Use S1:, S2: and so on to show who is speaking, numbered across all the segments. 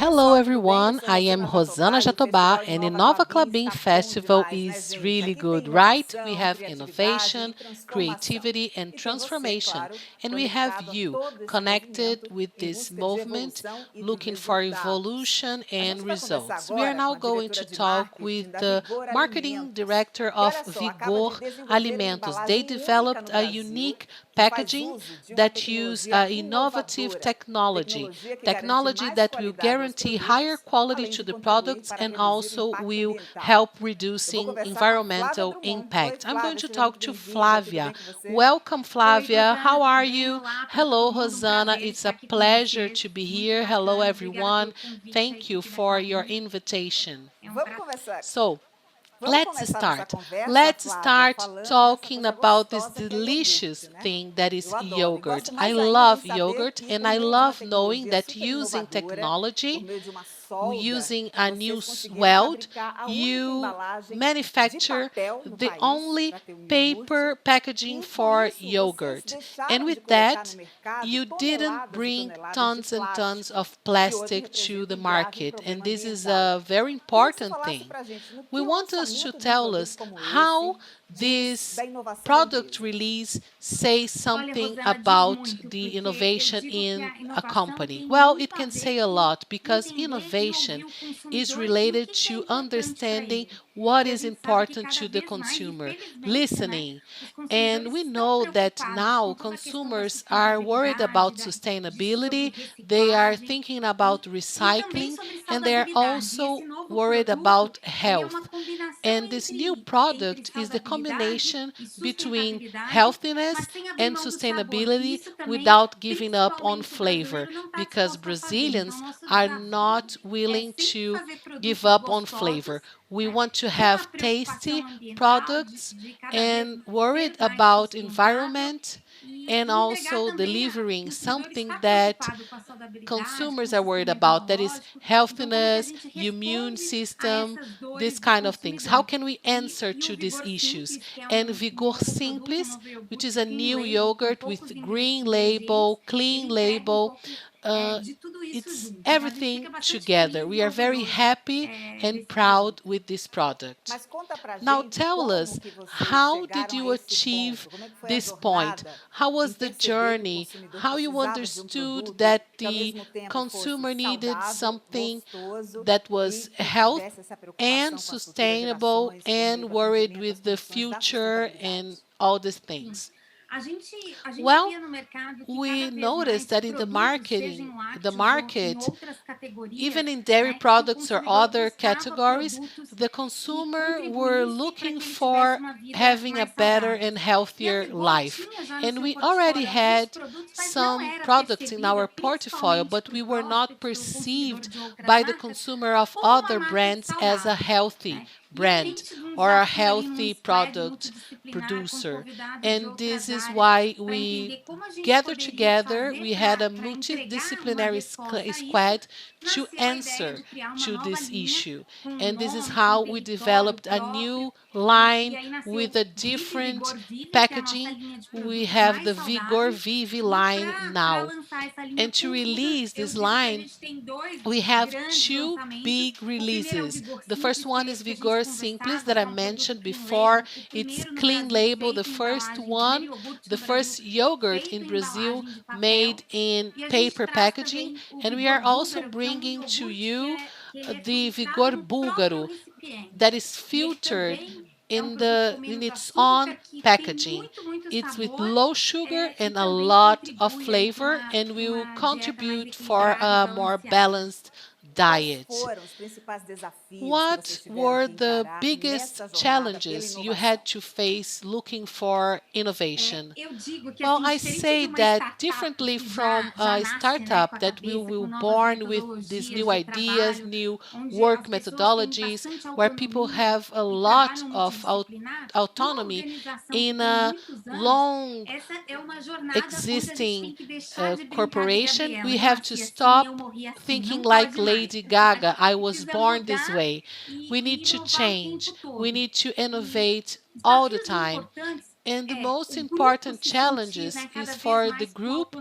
S1: Hello everyone, I am Rosana Jatobá and Inova Clubbing Festival is really good, right? We have innovation, creativity and transformation and we have you connected with this movement looking for evolution and results. We are now going to talk with the marketing director of Vigor Alimentos. They developed a unique packaging that use innovative technology that will guarantee higher quality to the products and also will help reducing environmental impact. I'm going to talk to Flavia. Welcome, Flavia. How are you? Hello, Rosana. It's a pleasure to be here. Hello, everyone. Thank you for your invitation. So, let's start. Let's start talking about this delicious thing that is yogurt. I love yogurt and I love knowing that using technology, using a new weld, you manufacture the only paper packaging for yogurt. And with that, you didn't bring tons and tons of plastic to the market. And this is a very important thing. We want us to tell us how this product release says something about the innovation in a company. Well, it can say a lot because innovation is related to understanding what is important to the consumer, listening. And we know that now consumers are worried about sustainability, they are thinking about recycling, and they are also worried about health. And this new product is the combination between healthiness and sustainability without giving up on flavor because Brazilians are not willing to give up on flavor. We want to have tasty products and worried about environment and also delivering something that consumers are worried about, that is healthiness, immune system, these kind of things. How can we answer to these issues? And Vigor Simples, which is a new yogurt with green label, clean label, uh, it's everything together. We are very happy and proud with this product. Now tell us, how did you achieve this point? How was the journey? How you understood that the consumer needed something that was health and sustainable and worried with the future and all these things? Well, we noticed that in the market, even in dairy products or other categories, the consumer were looking for having a better and healthier life. And we already had some products in our portfolio, but we were not perceived by the consumer of other brands as a healthy brand or a healthy product producer. And this is why we gathered together. We had a multidisciplinary squad to answer to this issue. And this is how we developed a new line with a different packaging. We have the Vigor Vive line now. And to release this line, we have two big releases. The first one is Vigor Simples that I mentioned before. It's clean label, the first one, the first yogurt in Brazil made in paper packaging. And we are also bringing to you the Vigor Búlgaro that is filtered in its own packaging. It's with low sugar and a lot of flavor and will contribute for a more balanced diet. What were the biggest challenges you had to face looking for innovation? Well, I say that differently from a startup that we were born with these new ideas, new work methodologies, where people have a lot of autonomy in a long existing corporation. We have to stop thinking like Lady Gaga. I was born this way. We need to change. We need to innovate all the time. And the most important challenges is for the group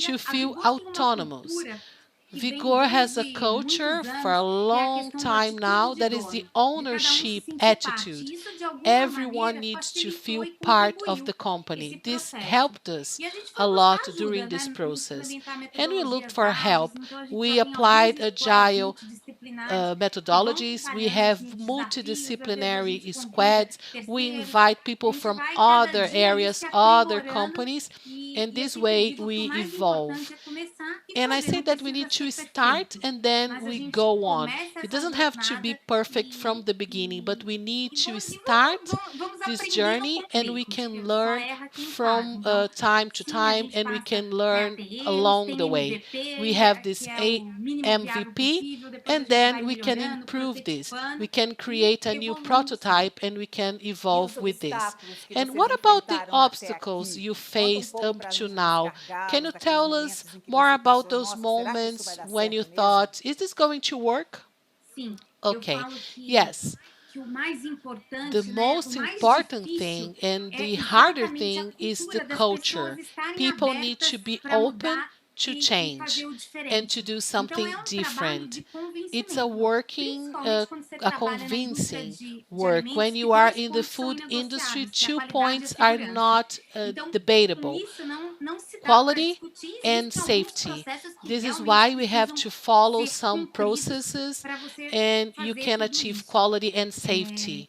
S1: to feel autonomous.
S2: que vem
S1: Vigor has a
S2: desde
S1: culture
S2: muitos
S1: for a
S2: anos, que é a
S1: long
S2: questão da
S1: time
S2: atitude
S1: now
S2: de
S1: that is the
S2: dono, de cada um se
S1: ownership
S2: sentir parte.
S1: attitude.
S2: E isso, de alguma
S1: Everyone
S2: maneira,
S1: needs to
S2: facilitou
S1: feel
S2: e
S1: part of the
S2: contribuiu
S1: company.
S2: esse
S1: This
S2: processo.
S1: helped us
S2: E a gente
S1: a
S2: foi buscar
S1: lot during
S2: ajuda,
S1: this
S2: né,
S1: process.
S2: implementar
S1: And we looked
S2: metodologias
S1: for
S2: ágeis,
S1: help.
S2: então a gente
S1: We
S2: já tem alguns
S1: applied
S2: squads
S1: agile
S2: multidisciplinares que vão
S1: methodologies. We
S2: trabalhando
S1: have
S2: nos desafios, às vezes a gente
S1: multidisciplinary
S2: convida
S1: squads. We
S2: terceiros,
S1: invite
S2: a
S1: people
S2: gente
S1: from
S2: vai cada
S1: other
S2: dia ali
S1: areas,
S2: se
S1: other
S2: aprimorando
S1: companies, and
S2: e eu
S1: this
S2: sempre
S1: way
S2: digo que o
S1: we
S2: mais importante
S1: evolve.
S2: é começar e
S1: And I
S2: fazer,
S1: say
S2: não
S1: that we
S2: precisa
S1: need to
S2: ser
S1: start
S2: perfeito,
S1: and then
S2: mas a
S1: we
S2: gente
S1: go on.
S2: começa
S1: It
S2: essa
S1: doesn't have to be
S2: jornada
S1: perfect from the beginning, but we need to start
S2: vamos
S1: this
S2: aprendendo
S1: journey
S2: com os
S1: and we
S2: erros,
S1: can
S2: que só
S1: learn
S2: erra quem faz.
S1: from
S2: Então,
S1: time to
S2: sim, a
S1: time
S2: gente
S1: and we
S2: passa,
S1: can
S2: a
S1: learn
S2: ter erros,
S1: along
S2: tem
S1: the way. We
S2: MVP,
S1: have
S2: que
S1: this
S2: é o mínimo viável
S1: MVP
S2: possível, depois a
S1: and
S2: gente vai
S1: then we can
S2: melhorando,
S1: improve this. We
S2: prototipando
S1: can
S2: e
S1: create a new
S2: evoluindo sempre.
S1: prototype and we can
S3: E os
S1: evolve with this.
S3: obstáculos que
S1: And
S3: vocês
S1: what about the
S3: enfrentaram até
S1: obstacles
S3: aqui?
S1: you
S3: Conta um
S1: faced
S3: pouco
S1: up
S3: para a
S1: to
S3: gente dos
S1: now? Can
S3: gargalos,
S1: you
S3: daqueles
S1: tell us
S3: momentos em que
S1: more
S3: você
S1: about
S3: pensou,
S1: those
S3: nossa, será que isso vai
S1: moments
S3: dar
S1: when you
S3: certo mesmo?
S1: thought, is this going to work?
S2: Sim, eu
S1: Okay,
S2: falo
S1: yes.
S2: que o mais
S1: The
S2: importante, né, o
S1: most
S2: mais
S1: important
S2: difícil
S1: thing and
S2: é
S1: the harder
S2: exatamente a
S1: thing is the
S2: cultura das pessoas
S1: culture.
S2: estarem
S1: People need
S2: abertas
S1: to be
S2: para
S1: open
S2: mudar
S1: to
S2: e fazer
S1: change
S2: o
S1: and to
S2: diferente.
S1: do
S2: Então
S1: something
S2: é um trabalho
S1: different.
S2: de
S1: It's a
S2: convencimento,
S1: working,
S2: principalmente quando você
S1: a
S2: trabalha na indústria
S1: convincing
S2: de
S1: work. When
S2: alimentos, que
S1: you are
S2: dois
S1: in the
S2: pontos são
S1: food industry,
S2: inegociáveis, que é a
S1: two
S2: qualidade e a
S1: points are
S2: segurança.
S1: not
S2: Então, com
S1: debatable:
S2: isso não se dá para
S1: quality
S2: discutir.
S1: and
S2: Existem alguns
S1: safety.
S2: processos que
S1: This is
S2: realmente
S1: why we have
S2: precisam
S1: to follow
S2: ser
S1: some
S2: cumpridos
S1: processes
S2: para você
S1: and you
S2: fazer
S1: can
S2: tudo
S1: achieve
S2: isso.
S1: quality and
S2: É,
S1: safety.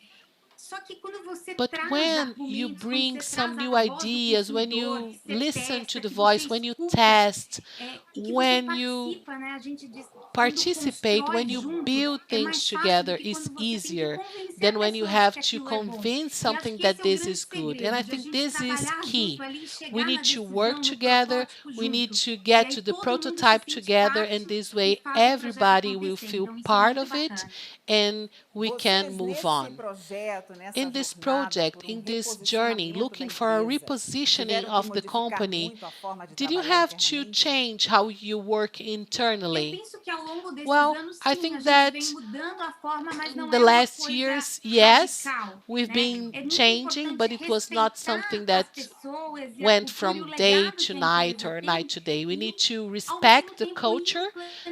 S2: só que quando você
S1: But
S2: traz
S1: when you
S2: argumentos, quando
S1: bring
S2: você
S1: some
S2: traz
S1: new
S2: a voz do
S1: ideas, when
S2: consumidor, que
S1: you
S2: você
S1: listen to
S2: testa,
S1: the
S2: que você
S1: voice, when you
S2: escuta,
S1: test,
S2: e que você
S1: when you
S2: participa, né? A gente diz, quando
S1: participate,
S2: constrói
S1: when you
S2: junto,
S1: build
S2: é
S1: things
S2: mais fácil do
S1: together,
S2: que
S1: is
S2: quando você tem que
S1: easier
S2: convencer a
S1: than when you
S2: pessoa de
S1: have
S2: que
S1: to
S2: aquilo é bom.
S1: convince
S2: E acho
S1: something
S2: que esse
S1: that
S2: é o
S1: this
S2: grande
S1: is good. And I
S2: segredo, de a
S1: think
S2: gente
S1: this is
S2: trabalhar junto
S1: key.
S2: ali,
S1: We
S2: chegar
S1: need
S2: na
S1: to work
S2: decisão, no
S1: together,
S2: protótipo
S1: we need
S2: junto.
S1: to
S2: E
S1: get
S2: aí
S1: to the
S2: todo mundo se
S1: prototype
S2: sente
S1: together, and
S2: parte
S1: this
S2: e
S1: way
S2: faz o projeto
S1: everybody will
S2: acontecer.
S1: feel
S2: Então isso é
S1: part
S2: muito
S1: of it
S2: bacana.
S1: and we can
S3: Vocês,
S1: move
S3: nesse
S1: on.
S3: projeto, nessa
S1: In this
S3: jornada
S1: project,
S3: por um
S1: in this journey,
S3: reposicionamento da
S1: looking for a
S3: empresa,
S1: repositioning
S3: tiveram que
S1: of the
S3: modificar
S1: company,
S3: muito a forma de
S1: did you
S3: trabalhar
S1: have to
S3: internamente?
S1: change how you work
S2: Eu
S1: internally?
S2: penso que ao longo desses
S1: Well,
S2: anos,
S1: I
S2: sim, a
S1: think
S2: gente vem
S1: that
S2: mudando a forma, mas
S1: in
S2: não
S1: the
S2: é uma
S1: last
S2: coisa
S1: years, yes,
S2: radical,
S1: we've
S2: né?
S1: been
S2: É muito
S1: changing,
S2: importante
S1: but it was not
S2: respeitar
S1: something
S2: as
S1: that
S2: pessoas e a
S1: went
S2: cultura e o
S1: from day
S2: legado
S1: to
S2: que a
S1: night
S2: empresa
S1: or night
S2: tem
S1: to day. We need
S2: e,
S1: to
S2: ao mesmo
S1: respect the
S2: tempo, ir
S1: culture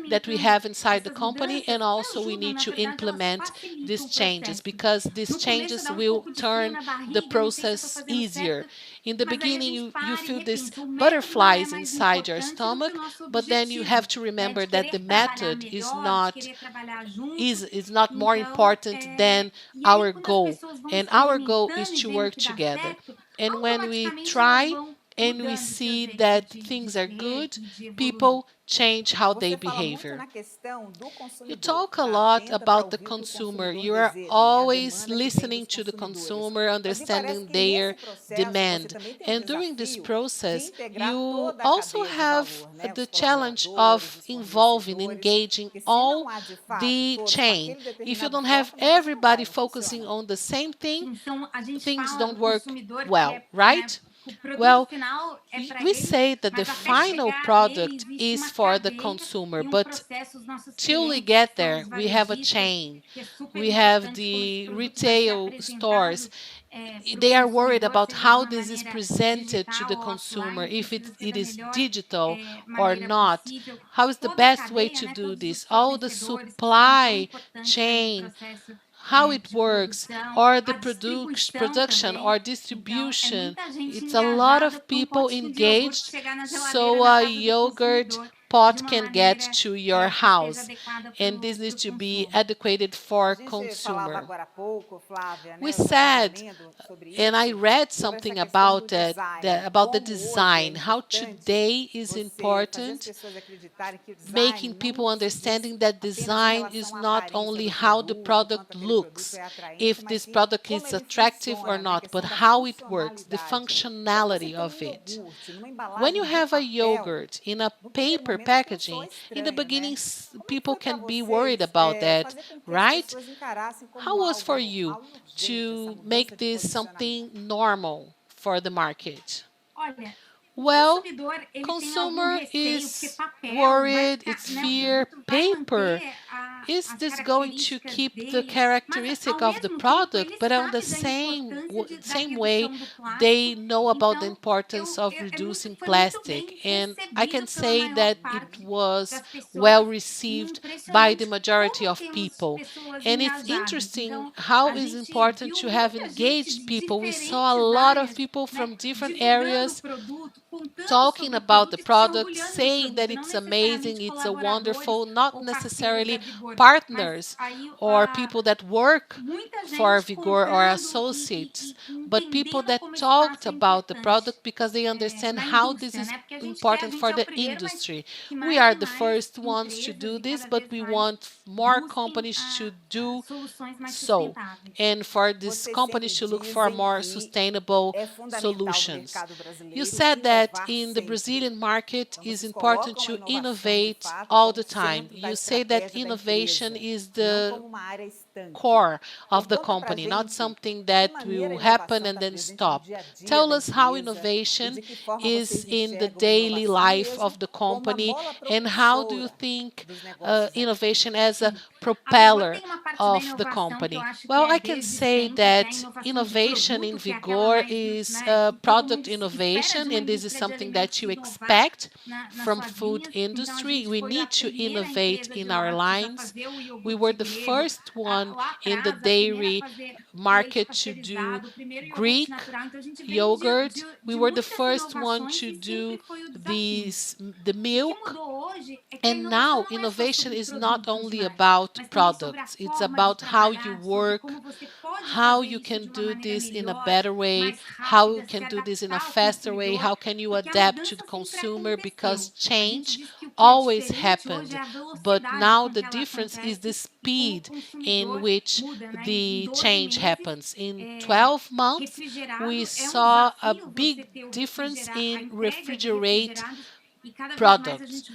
S1: that we
S2: implementando
S1: have inside the
S2: essas
S1: company,
S2: mudanças
S1: and
S2: que
S1: also we
S2: ajudam,
S1: need
S2: na
S1: to
S2: verdade, elas
S1: implement
S2: facilitam
S1: these
S2: o
S1: changes
S2: processo.
S1: because these
S2: No começo
S1: changes
S2: dá um
S1: will
S2: pouco de frio
S1: turn
S2: na
S1: the
S2: barriga, não sei se eu estou
S1: process
S2: fazendo
S1: easier.
S2: certo,
S1: In the
S2: mas aí a
S1: beginning,
S2: gente
S1: you
S2: para e
S1: feel these
S2: repensa. O método não é
S1: butterflies
S2: mais
S1: inside your
S2: importante do que o
S1: stomach,
S2: nosso
S1: but then you have
S2: objetivo,
S1: to
S2: né?
S1: remember
S2: De
S1: that the
S2: querer trabalhar
S1: method is
S2: melhor, de
S1: not
S2: querer trabalhar junto.
S1: is not more
S2: Então,
S1: important than
S2: e aí
S1: our
S2: quando as
S1: goal.
S2: pessoas vão
S1: And our goal is
S2: experimentando e
S1: to
S2: vendo
S1: work
S2: que dá
S1: together.
S2: certo,
S1: And when we
S2: automaticamente elas
S1: try
S2: vão
S1: and we
S2: mudando seu
S1: see
S2: jeito
S1: that
S2: de
S1: things are
S2: ser
S1: good,
S2: e de evoluir.
S1: people change how they
S3: Você fala muito
S1: behave.
S3: na questão do
S1: You
S3: consumidor,
S1: talk a
S3: tá
S1: lot
S3: atenta para
S1: about the
S3: ouvir o que o
S1: consumer.
S3: consumidor
S1: You are
S3: deseja, né? A
S1: always
S3: demanda que vem
S1: listening
S3: dos
S1: to the
S3: consumidores.
S1: consumer,
S3: Mas me parece
S1: understanding
S3: que nesse
S1: their
S3: processo você
S1: demand.
S3: também tem um
S1: And during this
S3: desafio de
S1: process,
S3: integrar
S1: you
S3: toda a
S1: also
S3: cadeia de
S1: have
S3: valor, né?
S1: the
S3: Os
S1: challenge
S3: colaboradores,
S1: of
S3: os
S1: involving,
S3: fornecedores,
S1: engaging
S3: porque se não
S1: all
S3: há de fato
S1: the
S3: todos com
S1: chain.
S3: aquele
S1: If you
S3: determinado
S1: don't have
S3: foco, o negócio não vai,
S1: everybody
S3: não
S1: focusing
S3: funciona.
S1: on the same thing,
S2: Sim, a gente
S1: things
S2: fala do
S1: don't work
S2: consumidor que
S1: well,
S2: é, né,
S1: right?
S2: o produto
S1: Well,
S2: final é para
S1: we
S2: ele,
S1: say that the
S2: mas até
S1: final
S2: chegar nele
S1: product
S2: existe
S1: is
S2: uma
S1: for the
S2: cadeia
S1: consumer,
S2: e um
S1: but
S2: processo. Os nossos
S1: till we
S2: clientes, que
S1: get
S2: são
S1: there,
S2: os
S1: we have a
S2: varejistas,
S1: chain.
S2: que é super
S1: We have
S2: importante como esse
S1: the
S2: produto vai ser
S1: retail stores.
S2: apresentado para o
S1: They are worried
S2: consumidor,
S1: about
S2: seja de
S1: how
S2: uma
S1: this is
S2: maneira
S1: presented to
S2: digital
S1: the
S2: ou
S1: consumer,
S2: offline,
S1: if
S2: precisa ser
S1: it
S2: da
S1: is
S2: melhor
S1: digital or
S2: maneira
S1: not.
S2: possível.
S1: How is the
S2: Toda a
S1: best way
S2: cadeia,
S1: to
S2: né,
S1: do
S2: todos os
S1: this? All the
S2: fornecedores que são tão
S1: supply
S2: importantes aí no
S1: chain,
S2: processo
S1: how it
S2: de
S1: works,
S2: produção,
S1: or the
S2: a distribuição
S1: production
S2: também.
S1: or
S2: Então, é
S1: distribution.
S2: muita gente
S1: It's a lot
S2: engajada
S1: of
S2: para um
S1: people
S2: potinho de iogurte
S1: engaged
S2: chegar na geladeira
S1: so
S2: da
S1: a
S2: casa do
S1: yogurt
S2: consumidor de
S1: pot
S2: uma
S1: can get
S2: maneira
S1: to your
S2: que esteja
S1: house.
S2: adequada para
S1: And this
S2: o
S1: needs to be
S2: consumo.
S1: adequated
S3: A
S1: for
S3: gente falava
S1: consumer.
S3: agora há pouco, Flávia,
S1: We
S3: né? Eu já estava
S1: said,
S3: lendo sobre
S1: and I
S3: isso,
S1: read
S3: sobre essa
S1: something
S3: questão do
S1: about it,
S3: design,
S1: about the
S3: como hoje é
S1: design, how
S3: importante
S1: today is
S3: você fazer as
S1: important,
S3: pessoas acreditarem que o design
S1: making people
S3: não se diz
S1: understanding that
S3: apenas em
S1: design is
S3: relação à
S1: not
S3: aparência
S1: only
S3: do
S1: how the
S3: produto, quanto
S1: product
S3: aquele produto
S1: looks,
S3: é atraente,
S1: if
S3: mas
S1: this
S3: sim
S1: product
S3: como
S1: is
S3: ele
S1: attractive or
S3: funciona, né? A
S1: not, but
S3: questão da
S1: how it works, the
S3: funcionalidade. Quando você
S1: functionality
S3: tem um
S1: of it.
S3: iogurte numa
S1: When you
S3: embalagem de
S1: have a
S3: papel,
S1: yogurt in a
S3: no primeiro
S1: paper
S3: momento aquilo soa
S1: packaging, in the
S3: estranho,
S1: beginning,
S3: né? Como é que
S1: people
S3: foi para
S1: can be worried
S3: vocês
S1: about that,
S3: fazer com que as
S1: right?
S3: pessoas encarassem
S1: How
S3: como
S1: was
S3: algo
S1: for you
S3: normal e urgente essa
S1: to
S3: mudança
S1: make
S3: de
S1: this something
S3: posicionamento?
S1: normal for the market?
S2: Olha,
S1: Well, consumer is worried, it's fear. Paper, is this going to keep the characteristic of the product? But on the same way, they know about the importance of reducing plastic. And I can say that it was well received by the majority of people. And it's interesting how it's important to have engaged people. We saw a lot of people from different areas talking about the product, saying that it's amazing, it's a wonderful, not necessarily partners or people that work for Vigor or associates, but people that talked about the product because they understand how this is important for the industry. We are the first ones to do this, but we want more companies to do so, and for these companies to look for more sustainable solutions. You said that in the Brazilian market is important to innovate all the time. You say that innovation is the core of the company, not something that will happen and then stop. Tell us how innovation is in the daily life of the company, and how do you think innovation as a propeller of the company? Well, I can say that innovation in Vigor is product innovation, and this is something that you expect from food industry. We need to innovate in our lines. We were the first one in the dairy market to do Greek yogurt. We were the first one to do the milk. And now innovation is not only about products, it's about how you work, how you can do this in a better way, how you can do this in a faster way, how can you adapt to the consumer, because change always happened. But now the difference is the speed in which the change happens. In 12 months, we saw a big difference in refrigerate products.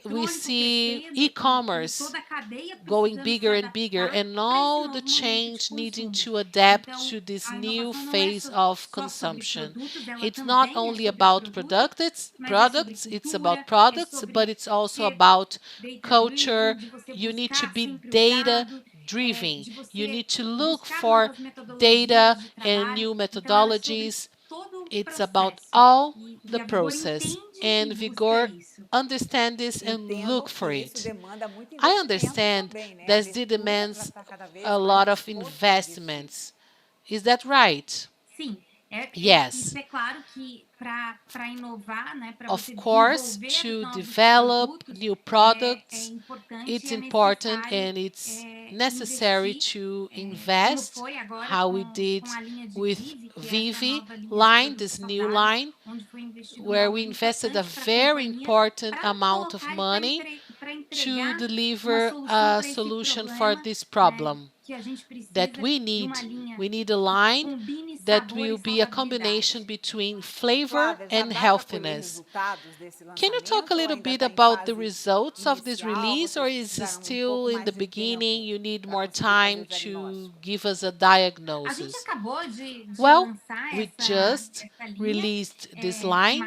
S1: We see e-commerce going bigger and bigger, and all the change needing to adapt to this new phase of consumption. It's not only about products, it's about products, but it's also about culture. You need to be data driven. You need to look for data and new methodologies. It's about all the process, and Vigor understand this and look for it. I understand that it demands a lot of investments. Is that right? Yes. Of course, to develop new products, it's important and it's necessary to invest, how we did with Vivi line, this new line, where we invested a very important amount of money to deliver a solution for this problem that we need. We need a line that will be a combination between flavor and healthiness. Can you talk a little bit about the results of this release, or is it still in the beginning? You need more time to give us a diagnosis? Well, we just released this line,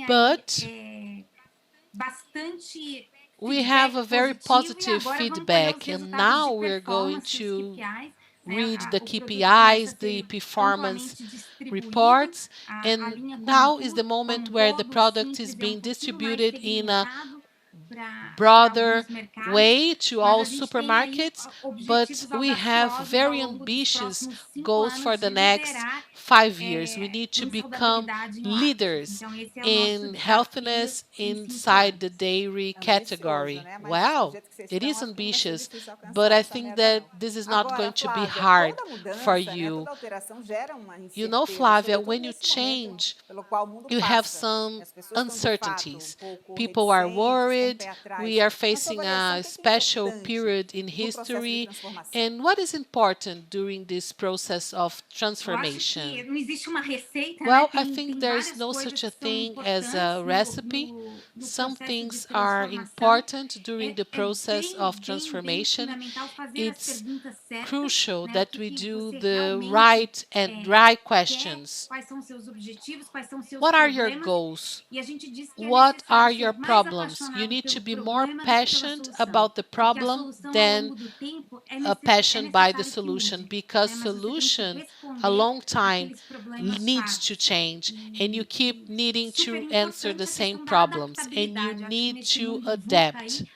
S1: but we have a very positive feedback, and now we're going to read the KPIs, the performance reports, and now is the moment where the product is being distributed in a broader way to all supermarkets, but we have very ambitious goals for the next 5 years. We need to become leaders in healthiness inside the dairy category. Wow, it is ambitious, but I think that this is not going to be hard for you. You know, Flavia, when you change, you have some uncertainties. People are worried. We are facing a special period in history. And what is important during this process of transformation? question.
S2: não existe uma receita, né?
S1: Well, I
S2: Tem,
S1: think
S2: tem
S1: there is
S2: várias
S1: no such
S2: coisas
S1: a
S2: que são
S1: thing as a
S2: importantes
S1: recipe.
S2: no
S1: Some
S2: processo de
S1: things are
S2: transformação.
S1: important during
S2: É,
S1: the
S2: é
S1: process of
S2: bem
S1: transformation.
S2: fundamental fazer as
S1: It's
S2: perguntas certas,
S1: crucial
S2: né? O
S1: that
S2: que,
S1: we
S2: que
S1: do
S2: você
S1: the
S2: realmente
S1: right and right
S2: quer,
S1: questions.
S2: quais são os seus objetivos, quais são os seus
S1: What are your
S2: problemas.
S1: goals?
S2: E a gente diz que é
S1: What
S2: necessário
S1: are
S2: ser
S1: your
S2: mais
S1: problems? You
S2: apaixonado
S1: need to
S2: pelo
S1: be more
S2: problema do que pela
S1: passionate
S2: solução.
S1: about the
S2: Porque a
S1: problem
S2: solução, ao
S1: than
S2: longo do tempo,
S1: a
S2: é
S1: passion by the
S2: necessário que
S1: solution,
S2: mude.
S1: because
S2: Né? Mas você tem que
S1: solution a
S2: responder
S1: long time
S2: aqueles problemas
S1: needs to
S2: chaves.
S1: change, and you keep
S2: E
S1: needing
S2: super
S1: to answer the
S2: importante a
S1: same
S2: questão da
S1: problems, and you
S2: adaptabilidade. Eu acho que
S1: need
S2: nesse
S1: to
S2: mundo VUCA
S1: adapt.
S2: aí,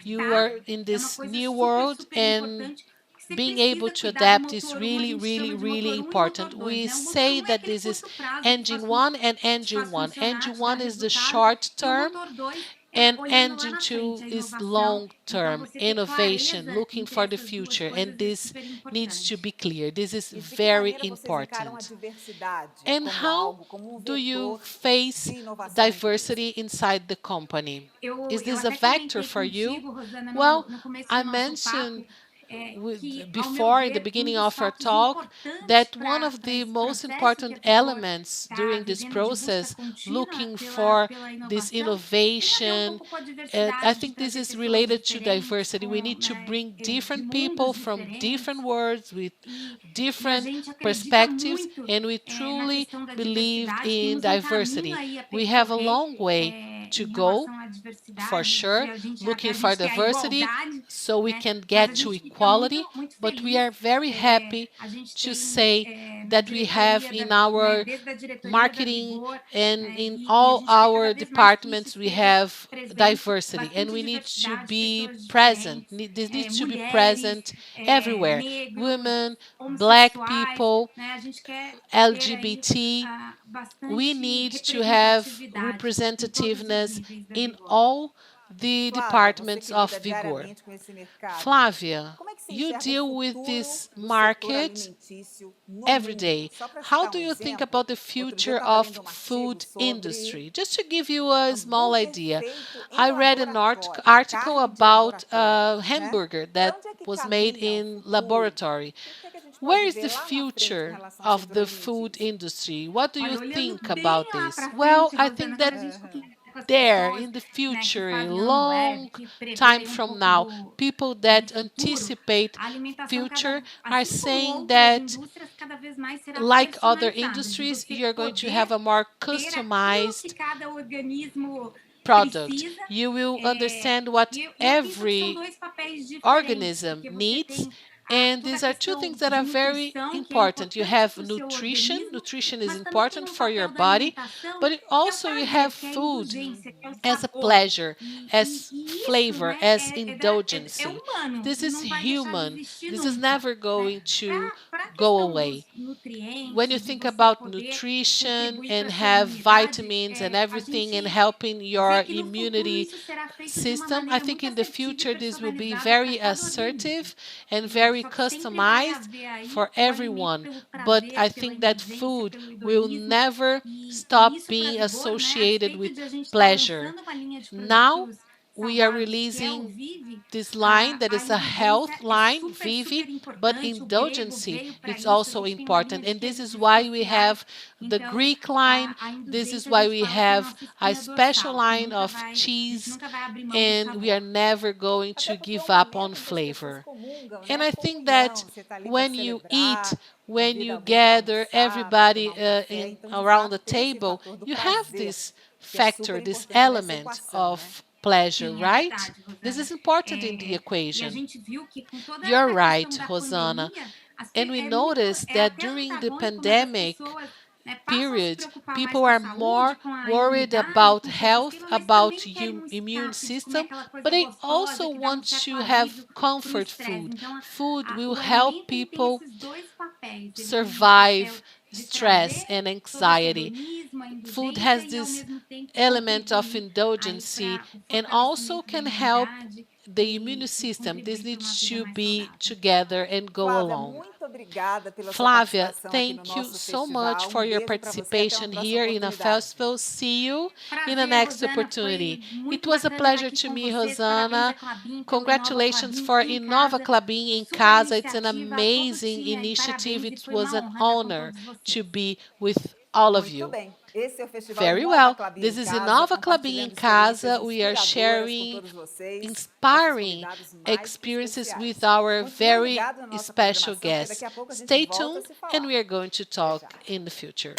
S1: You
S2: adaptar
S1: are in
S2: é uma
S1: this
S2: coisa
S1: new
S2: super,
S1: world,
S2: super
S1: and
S2: importante. Porque você
S1: being able
S2: precisa
S1: to
S2: cuidar do
S1: adapt is
S2: motor um, a
S1: really,
S2: gente
S1: really,
S2: chama de
S1: really
S2: motor um e
S1: important.
S2: motor 2,
S1: We
S2: né? O motor
S1: say
S2: um é
S1: that
S2: aquele
S1: this is
S2: curto prazo que
S1: engine one, and
S2: te
S1: engine
S2: faz
S1: one.
S2: funcionar,
S1: Engine
S2: te dá
S1: one is the
S2: resultado.
S1: short
S2: E o
S1: term,
S2: motor 2 é
S1: and
S2: olhando lá
S1: engine
S2: na
S1: two
S2: frente, a
S1: is
S2: inovação.
S1: long
S2: Então,
S1: term
S2: você ter
S1: innovation,
S2: clareza
S1: looking
S2: entre
S1: for the
S2: essas duas
S1: future. And
S2: coisas é
S1: this
S2: super
S1: needs to
S2: importante.
S1: be clear. This is
S3: E de que
S1: very
S3: maneira vocês encaram a
S1: important.
S3: diversidade
S1: And
S3: como
S1: how
S3: algo, como um
S1: do you
S3: vetor
S1: face
S3: de inovação na empresa?
S1: diversity inside the company? Is
S2: Eu
S1: this a
S2: até
S1: vector
S2: comentei
S1: for you?
S2: contigo, Rosana,
S1: Well,
S2: no começo
S1: I
S2: do nosso
S1: mentioned
S2: papo, que, ao meu
S1: before in the
S2: ver, um
S1: beginning
S2: dos
S1: of our
S2: fatos
S1: talk
S2: importantes
S1: that one of
S2: para
S1: the
S2: esse
S1: most
S2: processo que
S1: important
S2: a Vigor
S1: elements
S2: está
S1: during this
S2: vivendo de busca
S1: process,
S2: contínua
S1: looking for
S2: pela
S1: this
S2: inovação, tem a ver um
S1: innovation,
S2: pouco com a
S1: I
S2: diversidade, de
S1: think this
S2: trazer
S1: is
S2: pessoas
S1: related to
S2: diferentes,
S1: diversity. We need to
S2: né,
S1: bring
S2: de
S1: different people
S2: mundos
S1: from different
S2: diferentes,
S1: worlds with
S2: e a
S1: different
S2: gente acredita
S1: perspectives,
S2: muito
S1: and we
S2: na
S1: truly
S2: questão da
S1: believe
S2: diversidade,
S1: in
S2: temos um caminho
S1: diversity.
S2: aí a
S1: We have a
S2: percorrer
S1: long way to
S2: em
S1: go,
S2: relação à
S1: for
S2: diversidade,
S1: sure,
S2: e
S1: looking
S2: a
S1: for
S2: gente quer a
S1: diversity
S2: igualdade,
S1: so we
S2: né?
S1: can
S2: Mas a
S1: get to
S2: gente fica muito,
S1: equality,
S2: muito
S1: but we
S2: feliz.
S1: are very happy
S2: A gente
S1: to
S2: tem
S1: say
S2: na
S1: that we have
S2: diretoria,
S1: in
S2: né,
S1: our
S2: desde a diretoria da
S1: marketing
S2: Vigor,
S1: and
S2: né,
S1: in
S2: e a
S1: all
S2: gente quer cada
S1: our
S2: vez mais que isso
S1: departments we
S2: esteja
S1: have
S2: presente,
S1: diversity, and
S2: bastante
S1: we need to
S2: diversidade,
S1: be
S2: pessoas
S1: present.
S2: diferentes,
S1: This needs to be
S2: mulheres,
S1: present everywhere.
S2: negros,
S1: Women, black
S2: homossexuais,
S1: people,
S2: né? A gente quer ter aí
S1: LGBT. We
S2: bastante
S1: need to have
S2: representatividade em todos os
S1: representativeness
S2: níveis da
S1: in
S2: Vigor.
S1: all the
S3: Flávia, você
S1: departments
S3: que
S1: of
S3: lida
S1: Vigor.
S3: diariamente com esse mercado,
S1: Flavia,
S3: como é que você
S1: you
S3: enxerga o
S1: deal with
S3: futuro
S1: this
S3: do setor
S1: market
S3: alimentício no
S1: every
S3: mundo?
S1: day.
S3: Só para
S1: How
S3: citar
S1: do
S3: um
S1: you think
S3: exemplo,
S1: about the
S3: outro dia eu
S1: future
S3: estava
S1: of
S3: lendo um artigo
S1: food
S3: sobre
S1: industry? Just to give you a small
S3: hambúrguer
S1: idea,
S3: feito em
S1: I read an
S3: laboratório,
S1: article
S3: carne de
S1: about
S3: laboratório,
S1: a
S3: né?
S1: hamburger
S3: Para
S1: that
S3: onde é que
S1: was made
S3: caminha o
S1: in
S3: futuro?
S1: laboratory.
S3: O que é que a gente
S1: Where
S3: pode
S1: is
S3: ver
S1: the
S3: lá na frente com
S1: future
S3: relação ao
S1: of
S3: setor
S1: the food
S3: alimentício?
S1: industry? What do you
S2: Olha, olhando
S1: think
S2: bem
S1: about
S2: lá
S1: this?
S2: para
S1: Well,
S2: frente,
S1: I
S2: Rosana,
S1: think
S2: quando
S1: that
S2: a gente
S3: Aham.
S2: conversa com as
S1: there
S2: pessoas,
S1: in the
S2: né, que
S1: future, a
S2: fazem lá no web,
S1: long
S2: que prevê
S1: time
S2: aí um
S1: from
S2: pouco
S1: now, people
S2: do
S1: that
S2: futuro,
S1: anticipate
S2: a alimentação
S1: future are
S2: assim como
S1: saying
S2: outras
S1: that,
S2: indústrias, cada vez mais será
S1: like other
S2: personalizada, de
S1: industries,
S2: você
S1: you're going to have
S2: poder
S1: a more
S2: ter aquilo que
S1: customized
S2: cada organismo
S1: product.
S2: precisa.
S1: You will understand what
S2: E eu penso que são
S1: every
S2: dois papéis diferentes,
S1: organism
S2: porque você
S1: needs.
S2: tem
S1: And
S2: toda a
S1: these are two things
S2: questão
S1: that
S2: de
S1: are very
S2: nutrição, que é
S1: important. You
S2: importante
S1: have
S2: para o seu
S1: nutrition.
S2: organismo,
S1: Nutrition is
S2: mas também tem
S1: important
S2: um
S1: for your
S2: papel da
S1: body,
S2: alimentação,
S1: but
S2: que é o
S1: also you have
S2: prazer, que é a
S1: food
S2: indulgência, que é o
S1: as a
S2: sabor.
S1: pleasure, as
S2: E isso,
S1: flavor,
S2: né,
S1: as
S2: é
S1: indulgency.
S2: humano
S1: This
S2: e
S1: is
S2: não vai deixar de
S1: human.
S2: existir
S1: This is
S2: nunca,
S1: never
S2: né?
S1: going to
S2: Para a
S1: go
S2: questão
S1: away.
S2: dos
S1: When you
S2: nutrientes, de
S1: think
S2: você
S1: about
S2: poder
S1: nutrition
S2: contribuir para
S1: and
S2: a sua
S1: have
S2: imunidade,
S1: vitamins and
S2: a
S1: everything and
S2: gente
S1: helping
S2: vê
S1: your
S2: que no futuro
S1: immunity
S2: isso será feito de uma
S1: system, I
S2: maneira
S1: think
S2: muito
S1: in the
S2: assertiva e
S1: future this will be
S2: personalizada para
S1: very
S2: cada organismo.
S1: assertive and very
S2: Só que sempre vai
S1: customized
S2: haver aí
S1: for
S2: o alimento
S1: everyone.
S2: pelo
S1: But I
S2: prazer, pela
S1: think that
S2: indulgência,
S1: food
S2: pelo
S1: will
S2: hedonismo.
S1: never
S2: E
S1: stop
S2: isso para
S1: being
S2: Vigor, né, a
S1: associated
S2: despeito
S1: with
S2: de a gente estar
S1: pleasure.
S2: lançando uma linha de
S1: Now
S2: produtos
S1: we are
S2: saudáveis, que é o
S1: releasing
S2: Vive,
S1: this line that
S2: a
S1: is a
S2: indulgência
S1: health
S2: é
S1: line,
S2: super,
S1: Vivi,
S2: super
S1: but
S2: importante. O grego
S1: indulgency
S2: veio para
S1: it's
S2: isso. A
S1: also
S2: gente tem uma linha
S1: important.
S2: de
S1: And this
S2: queijos
S1: is why we
S2: especiais.
S1: have the
S2: Então,
S1: Greek line.
S2: a
S1: This is
S2: indulgência a
S1: why
S2: gente
S1: we
S2: fala que é a
S1: have
S2: nossa
S1: a
S2: espinha
S1: special
S2: dorsal,
S1: line of
S2: a gente
S1: cheese,
S2: nunca vai abrir mão do
S1: and we are
S2: sabor.
S1: never going
S3: Até
S1: to
S3: porque é um
S1: give up on
S3: momento onde as pessoas
S1: flavor.
S3: comungam,
S1: And
S3: né?
S1: I think that
S3: Comunhão, você está ali para
S1: when you eat,
S3: celebrar,
S1: when
S3: convida
S1: you
S3: alguém para
S1: gather
S3: almoçar, para
S1: everybody
S3: tomar um café.
S1: in
S3: Então, de
S1: around
S3: fato,
S1: the
S3: tem esse
S1: table,
S3: fator do
S1: you have
S3: prazer,
S1: this
S3: que é super
S1: factor, this
S3: importante nessa
S1: element
S3: equação, né?
S1: of pleasure,
S2: Sim, é
S1: right?
S2: verdade,
S1: This
S2: Rosana.
S1: is important in the
S2: E a
S1: equation.
S2: gente viu que com toda
S1: You're
S2: a
S1: right,
S2: questão da
S1: Rosana.
S2: pandemia,
S1: And we
S2: muito,
S1: noticed
S2: é
S1: that
S2: até
S1: during the
S2: antagônico, mas as
S1: pandemic
S2: pessoas, né, passam a se
S1: period,
S2: preocupar mais
S1: people
S2: com a
S1: are
S2: saúde,
S1: more
S2: com a
S1: worried
S2: imunidade,
S1: about
S2: com o seu
S1: health,
S2: sistema, mas
S1: about
S2: também querem um
S1: immune
S2: escape de comer
S1: system,
S2: aquela
S1: but
S2: coisa
S1: they
S2: gostosa
S1: also
S2: que dá um
S1: want
S2: certo
S1: to have
S2: alívio para o
S1: comfort
S2: estresse.
S1: food.
S2: Então,
S1: Food will
S2: o
S1: help
S2: alimento ele tem
S1: people
S2: esses dois papéis. Ele tem um papel
S1: survive
S2: de
S1: stress
S2: trazer
S1: and
S2: todo esse
S1: anxiety.
S2: hedonismo, a
S1: Food
S2: indulgência
S1: has
S2: e ao
S1: this
S2: mesmo tempo
S1: element of
S2: contribuir aí
S1: indulgency
S2: para o
S1: and also
S2: fortalecimento da
S1: can help
S2: imunidade
S1: the immune system. This needs to be together and go
S3: Flávia,
S1: along.
S3: muito obrigada pela sua
S1: Flavia,
S3: participação aqui no
S1: thank you
S3: nosso
S1: so much
S3: festival.
S1: for your
S3: Beijo para você, até uma
S1: participation
S3: próxima
S1: here in a
S3: oportunidade.
S1: festival. See you in the
S2: Prazer,
S1: next
S2: Rosana.
S1: opportunity.
S2: Foi
S1: It
S2: muito
S1: was a
S2: bacana estar
S1: pleasure
S2: aqui
S1: to
S2: com
S1: me,
S2: vocês. Parabéns
S1: Rosana.
S2: à Clabin pelo Inova
S1: Congratulations
S2: Clabin
S1: for
S2: em
S1: Inova
S2: casa.
S1: Clubbing in
S2: Super
S1: Casa. It's an
S2: iniciativa, todo
S1: amazing
S2: time aí.
S1: initiative.
S2: Parabéns e
S1: It
S2: foi
S1: was
S2: uma
S1: an
S2: honra estar com
S1: honor
S2: todos
S1: to
S2: vocês.
S1: be with all of
S3: Muito
S1: you.
S3: bem. Esse é o Festival
S1: Very
S3: Inova
S1: well.
S3: Clube em
S1: This is
S3: Casa,
S1: Inova Clubbing in
S3: compartilhando experiências
S1: Casa. We are
S3: inspiradoras com
S1: sharing
S3: todos vocês, nossos
S1: inspiring
S3: convidados mais que
S1: experiences with
S3: especiais.
S1: our
S3: Continue
S1: very
S3: ligado na nossa
S1: special
S3: programação, porque
S1: guests.
S3: daqui a pouco a gente
S1: Stay
S3: volta a
S1: tuned,
S3: se
S1: and
S3: falar.
S1: we are going to
S3: Até
S1: talk
S3: já.
S1: in the future.